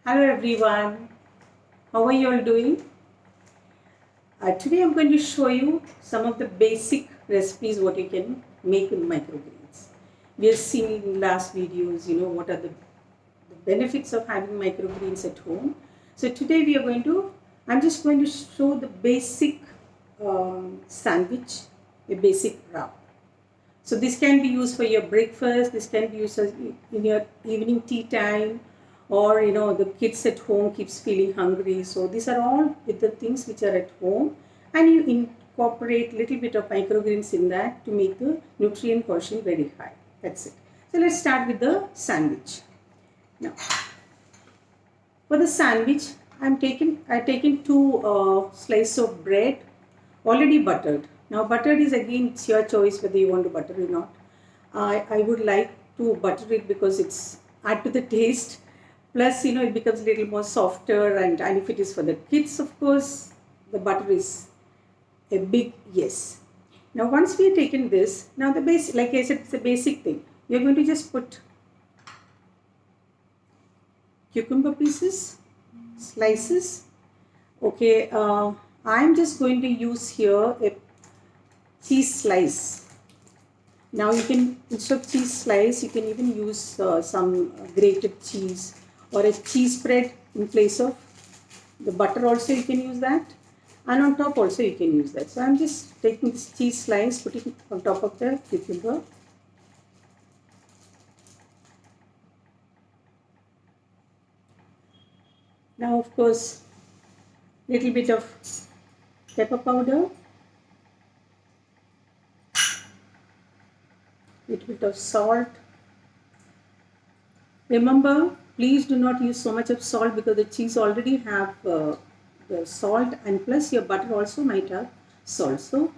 Hello everyone, how are you all doing? Today I'm going to show you some of the basic recipes what you can make with microgreens. We have seen in last videos, what are the benefits of having microgreens at home. So today I'm just going to show the basic sandwich, a basic wrap. So this can be used for your breakfast, this can be used in your evening tea time, or the kids at home keeps feeling hungry. So these are all with the things which are at home, and you incorporate little bit of microgreens in that to make the nutrient quotient very high. That's it. So let's start with the sandwich. Now, for the sandwich, I've taken two slices of bread, already buttered. Now buttered is again it's your choice whether you want to butter or not. I would like to butter it because it's add to the taste. Plus, it becomes a little more softer, and if it is for the kids, of course, the butter is a big yes. Now once we have taken this, now the basic, like I said, it's a basic thing. We are going to just put cucumber pieces, slices. Okay, I'm just going to use here a cheese slice. Now you can, instead of cheese slice, you can even use some grated cheese or a cheese spread in place of the butter also you can use that, and on top also you can use that. So I'm just taking this cheese slice, putting it on top of the cucumber. Now of course, little bit of pepper powder, little bit of salt. Remember, please do not use so much of salt because the cheese already have the salt, and plus your butter also might have salt. So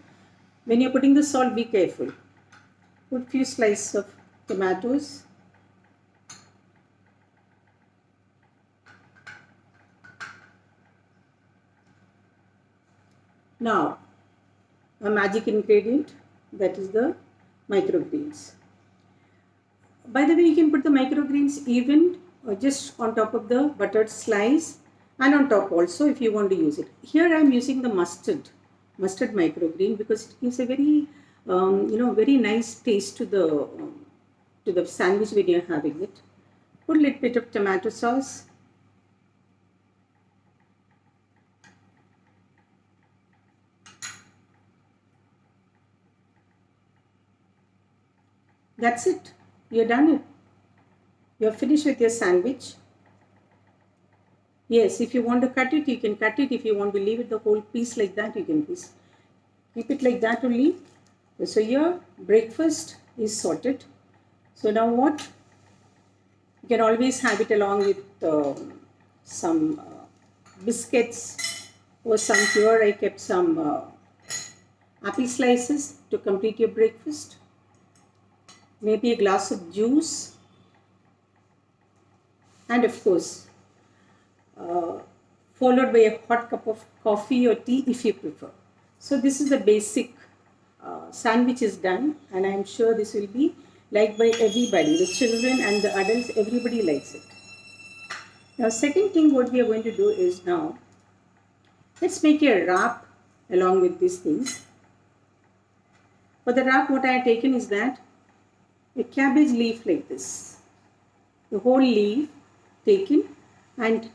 when you're putting the salt, be careful. Put few slices of tomatoes. Now, a magic ingredient, that is the microgreens. By the way, you can put the microgreens even just on top of the buttered slice, and on top also if you want to use it. Here I am using the mustard microgreen because it gives a very very nice taste to the sandwich when you're having it. Put a little bit of tomato sauce. That's it. You're done it. You're finished with your sandwich. Yes, if you want to cut it, you can cut it. If you want to leave it the whole piece like that, you can keep it like that only. So your breakfast is sorted. So now what? You can always have it along with some biscuits or some here. I kept some apple slices to complete your breakfast. Maybe a glass of juice. And of course, followed by a hot cup of coffee or tea if you prefer. So this is the basic sandwich is done, and I am sure this will be liked by everybody, the children and the adults, everybody likes it. Now second thing what we are going to do is now, let's make a wrap along with these things. For the wrap what I have taken is that a cabbage leaf like this, the whole leaf taken, and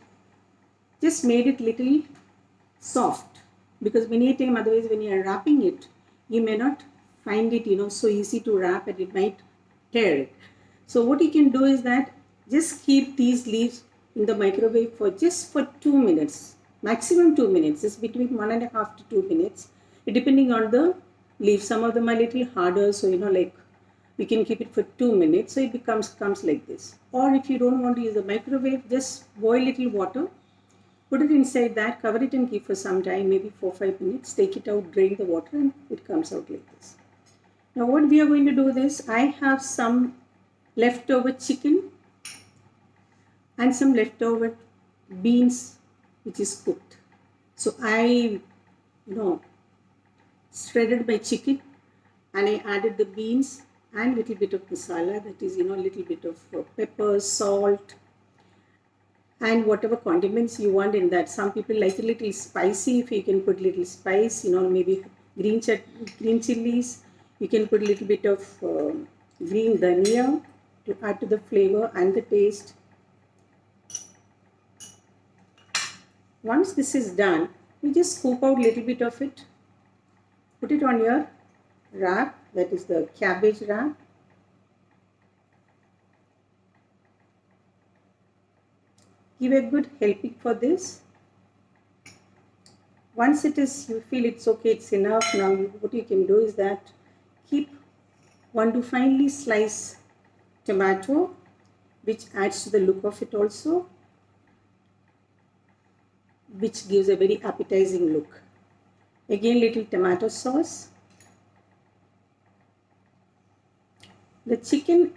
just made it little soft, because many a time otherwise when you are wrapping it you may not find it so easy to wrap, and it might tear it. So what you can do is that just keep these leaves in the microwave for 2 minutes, maximum 2 minutes. It's between 1.5 to 2 minutes, depending on the leaf. Some of them are little harder, so like we can keep it for 2 minutes, so it comes like this. Or if you don't want to use the microwave, just boil little water, put it inside that, cover it and keep for some time, maybe 4-5 minutes. Take it out, drain the water, and it comes out like this. Now what we are going to do is, I have some leftover chicken and some leftover beans which is cooked. So I shredded my chicken and I added the beans and little bit of masala, that is little bit of pepper, salt, and whatever condiments you want in that. Some people like a little spicy, if you can put little spice, maybe green chilies. You can put a little bit of green dhania to add to the flavor and the taste. Once this is done, you just scoop out a little bit of it, put it on your wrap, that is the cabbage wrap. Give a good helping for this. Once you feel it's okay, it's enough. Now what you can do is that one to finely slice tomato, which adds to the look of it also, which gives a very appetizing look. Again, little tomato sauce. The chicken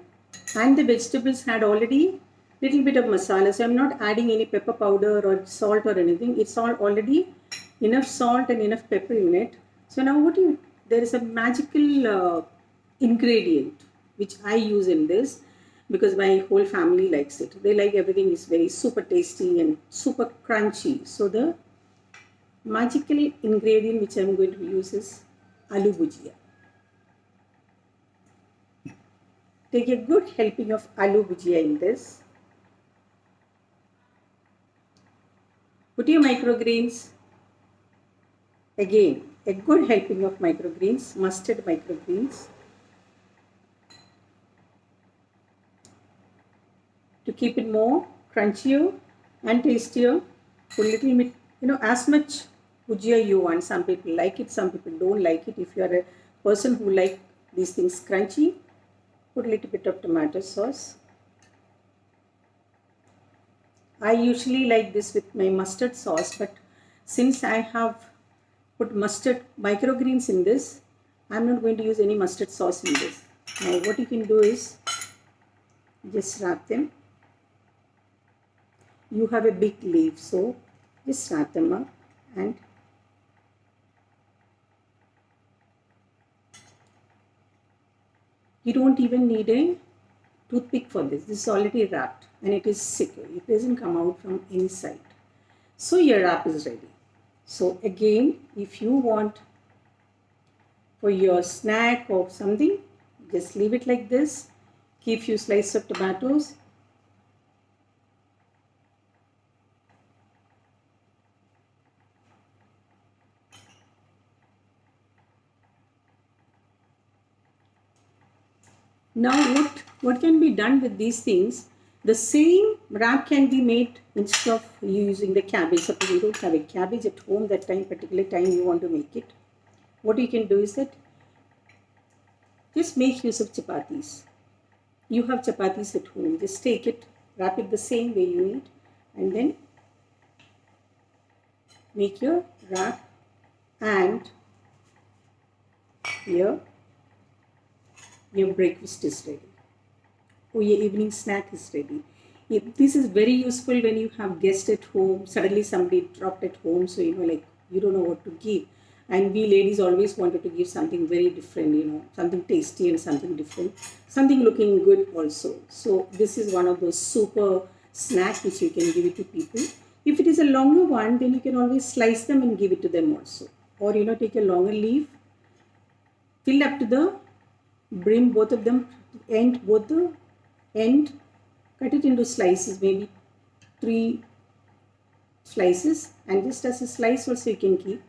and the vegetables had already little bit of masala, so I'm not adding any pepper powder or salt or anything. It's all already enough salt and enough pepper in it. So now there is a magical ingredient which I use in this, because my whole family likes it. They like everything is very super tasty and super crunchy. So the magical ingredient which I'm going to use is aloo bhujia. Take a good helping of aloo bhujia in this. Put your microgreens. Again, a good helping of microgreens, mustard microgreens. To keep it more crunchier and tastier, put a little bit, as much bhujia you want. Some people like it, some people don't like it. If you are a person who like these things crunchy, put a little bit of tomato sauce. I usually like this with my mustard sauce, but since I have put mustard microgreens in this, I'm not going to use any mustard sauce in this. Now what you can do is just wrap them. You have a big leaf, so just wrap them up, and you don't even need a toothpick for this. This is already wrapped and it is secure. It doesn't come out from inside. So your wrap is ready. So again, if you want for your snack or something, just leave it like this. Keep few slices of tomatoes. Now what can be done with these things? The same wrap can be made instead of using the cabbage. Suppose you don't have a cabbage at home that particular time you want to make it. What you can do is that just make use of chapatis. You have chapatis at home. Just take it, wrap it the same way you need, and then make your wrap, and here your breakfast is ready, or your evening snack is ready. This is very useful when you have guests at home. Suddenly somebody dropped at home, so you don't know what to give. And we ladies always wanted to give something very different, something tasty and something different, something looking good also. So this is one of those super snacks which you can give it to people. If it is a longer one, then you can always slice them and give it to them also. Or take a longer leaf, fill up to the brim, both of them, both the end, cut it into slices, maybe 3 slices, and just as a slice also you can keep.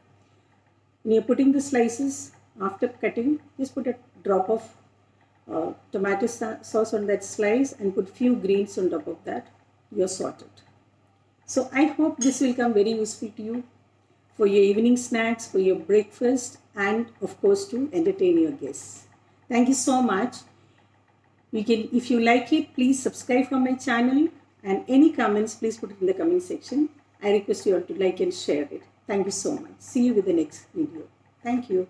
When you're putting the slices, after cutting, just put a drop of tomato sauce on that slice and put few greens on top of that. You're sorted. So I hope this will come very useful to you for your evening snacks, for your breakfast, and of course to entertain your guests. Thank you so much. If you like it, please subscribe for my channel, and any comments, please put it in the comment section. I request you all to like and share it. Thank you so much. See you with the next video. Thank you.